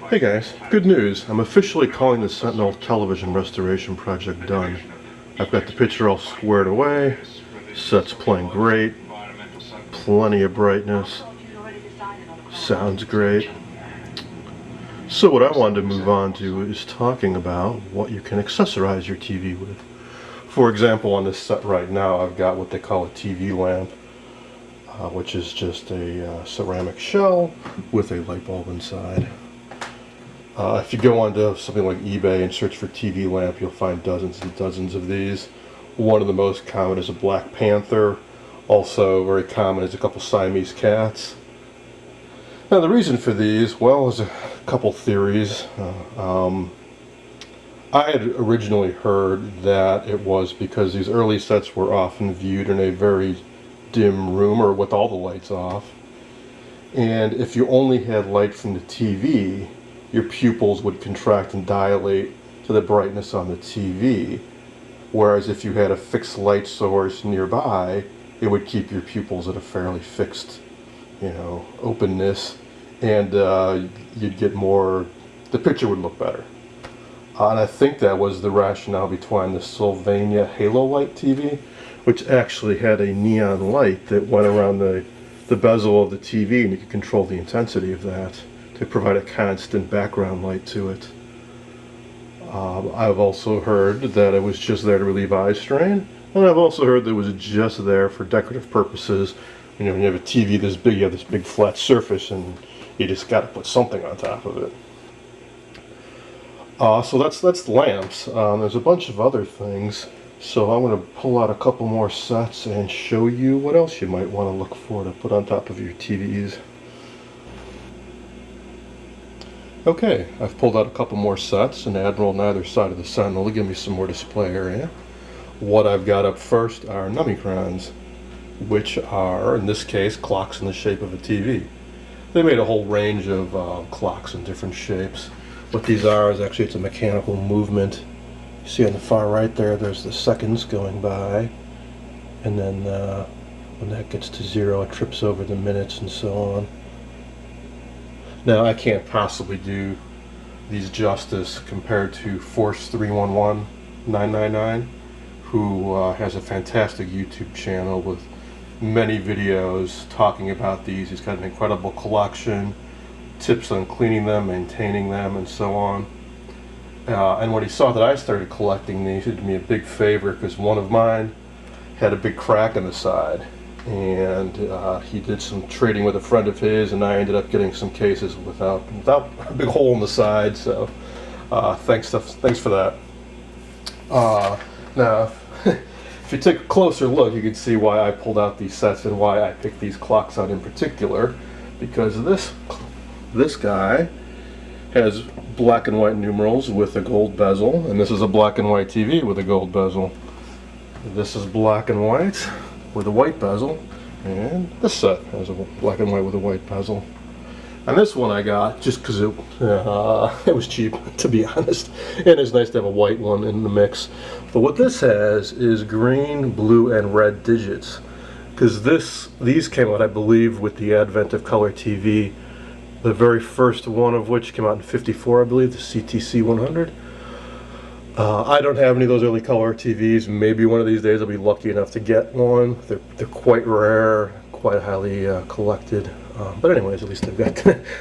Hey guys, good news. I'm officially calling the Sentinel television restoration project done. I've got the picture all squared away, set's playing great, plenty of brightness, sounds great. So what I wanted to move on to is talking about what you can accessorize your TV with. For example, on this set right now I've got what they call a TV lamp, which is just a ceramic shell with a light bulb inside. If you go onto something like eBay and search for TV lamp, you'll find dozens and dozens of these. One of the most common is a Black Panther. Also very common is a couple Siamese cats. Now the reason for these, well, there's a couple theories. I had originally heard that it was because these early sets were often viewed in a very dim room or with all the lights off. And if you only had light from the TV, your pupils would contract and dilate to the brightness on the TV, whereas if you had a fixed light source nearby, it would keep your pupils at a fairly fixed, openness, and you'd get more, the picture would look better. And I think that was the rationale behind the Sylvania Halo Light TV, which actually had a neon light that went around the bezel of the TV, and you could control the intensity of that to provide a constant background light to it. I've also heard that it was just there to relieve eye strain, and I've also heard that it was just there for decorative purposes. When you have a TV this big, you have this big flat surface, and you just got to put something on top of it. So that's the lamps. There's a bunch of other things, so I'm going to pull out a couple more sets and show you what else you might want to look for to put on top of your TVs. Okay, I've pulled out a couple more sets, an Admiral on either side of the Sentinel to give me some more display area. What I've got up first are numechrons, which are, in this case, clocks in the shape of a TV. They made a whole range of clocks in different shapes. What these are is actually, it's a mechanical movement. You see on the far right there's the seconds going by, and then when that gets to 0, it trips over the minutes and so on. Now, I can't possibly do these justice compared to Force 311999, who has a fantastic YouTube channel with many videos talking about these. He's got an incredible collection, tips on cleaning them, maintaining them, and so on. And when he saw that I started collecting these, he did me a big favor, because one of mine had a big crack in the side. And he did some trading with a friend of his, and I ended up getting some cases without a big hole in the side. So thanks for that. Now, if you take a closer look, you can see why I pulled out these sets and why I picked these clocks out in particular. Because this guy has black and white numerals with a gold bezel, and this is a black and white TV with a gold bezel. This is black and white with a white bezel, and this set has a black and white with a white bezel. And this one I got just because it was cheap, to be honest, and it's nice to have a white one in the mix. But what this has is green, blue, and red digits, because these came out, I believe, with the advent of color TV. The very first one of which came out in '54, I believe, the CTC 100. I don't have any of those early color TVs. Maybe one of these days I'll be lucky enough to get one. They're quite rare, quite highly collected. But anyways, at least I've got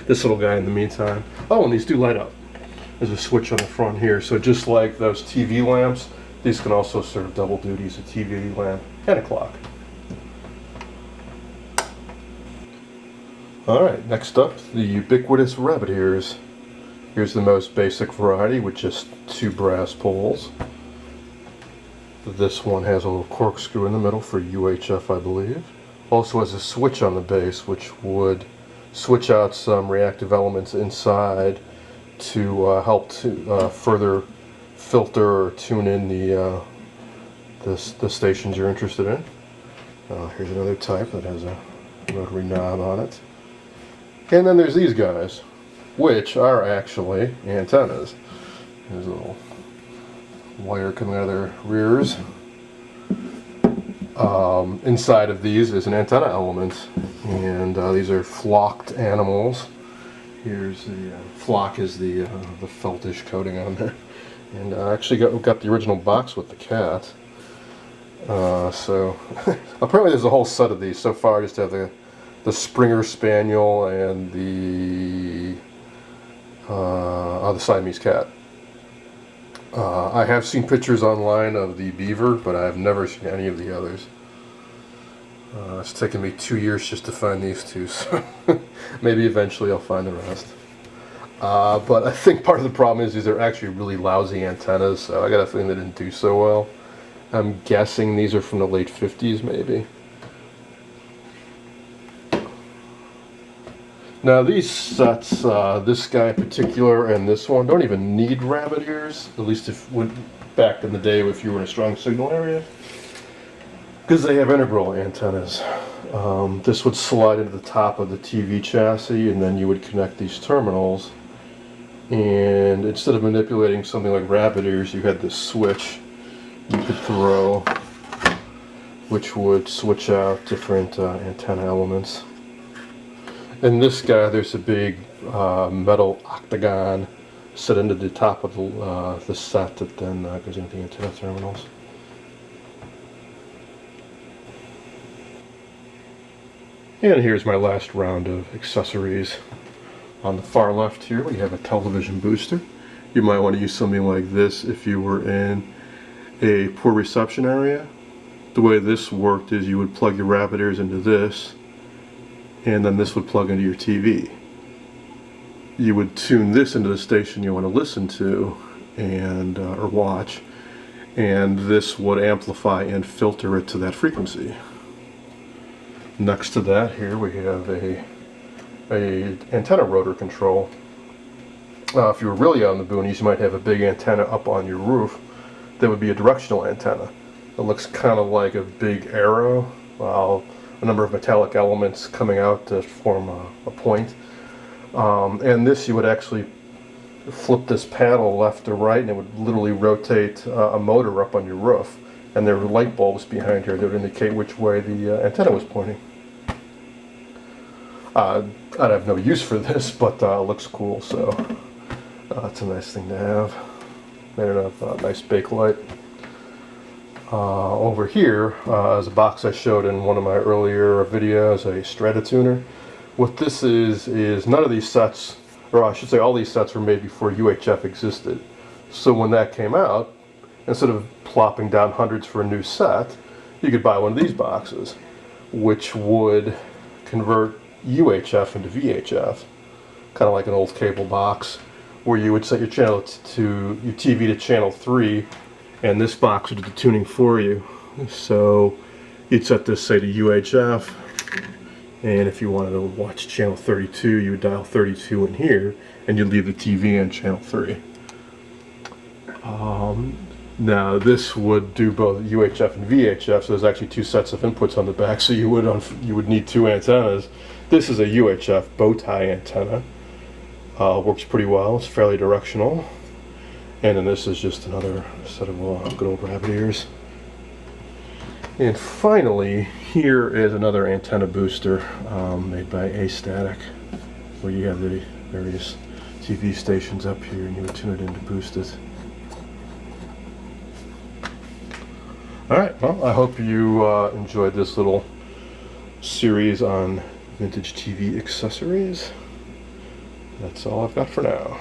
this little guy in the meantime. Oh, and these do light up. There's a switch on the front here. So just like those TV lamps, these can also serve double duties, a TV lamp and a clock. Alright, next up, the ubiquitous rabbit ears. Here's the most basic variety with just 2 brass poles. This one has a little corkscrew in the middle for UHF, I believe. Also has a switch on the base, which would switch out some reactive elements inside to help to further filter or tune in the stations you're interested in. Here's another type that has a rotary knob on it. And then there's these guys, which are actually antennas. There's a little wire coming out of their rears. Inside of these is an antenna element, and these are flocked animals, Here's the flock is the feltish coating on there, and I actually got the original box with the cat. So apparently there's a whole set of these. So far I just have the Springer Spaniel and the Siamese cat. I have seen pictures online of the beaver, but I have never seen any of the others. It's taken me 2 years just to find these two, so maybe eventually I'll find the rest. But I think part of the problem is these are actually really lousy antennas, so I got a feeling they didn't do so well. I'm guessing these are from the late 50s, maybe. Now these sets, this guy in particular and this one, don't even need rabbit ears, at least back in the day if you were in a strong signal area, because they have integral antennas. This would slide into the top of the TV chassis, and then you would connect these terminals, and instead of manipulating something like rabbit ears, you had this switch you could throw, which would switch out different antenna elements. In this guy, there's a big metal octagon set into the top of the set that then goes into the antenna terminals. And here's my last round of accessories. On the far left here, we have a television booster. You might want to use something like this if you were in a poor reception area. The way this worked is you would plug your rabbit ears into this, and then this would plug into your TV. You would tune this into the station you want to listen to and or watch, and this would amplify and filter it to that frequency. Next to that here we have a antenna rotor control. If you were really out in the boonies, you might have a big antenna up on your roof. That would be a directional antenna. It looks kind of like a big arrow, a number of metallic elements coming out to form a point. And this, you would actually flip this paddle left to right, and it would literally rotate a motor up on your roof. And there were light bulbs behind here that would indicate which way the antenna was pointing. I'd have no use for this, but it looks cool, so it's a nice thing to have. Made it of a nice Bakelite. Over here is a box I showed in one of my earlier videos, a Strata tuner. What this is none of these sets, or I should say all these sets were made before UHF existed. So when that came out, instead of plopping down hundreds for a new set, you could buy one of these boxes, which would convert UHF into VHF, kind of like an old cable box, where you would set your channel to your TV to channel 3, and this box would do the tuning for you. So you'd set this, say, to UHF, and if you wanted to watch channel 32, you would dial 32 in here, and you'd leave the TV on channel 3. Now this would do both UHF and VHF, so there's actually two sets of inputs on the back, so you would need two antennas. This is a UHF bow tie antenna. Works pretty well, it's fairly directional. And then this is just another set of good old rabbit ears. And finally, here is another antenna booster made by A-Static, where you have the various TV stations up here and you would tune it in to boost it. Alright, well, I hope you enjoyed this little series on vintage TV accessories. That's all I've got for now.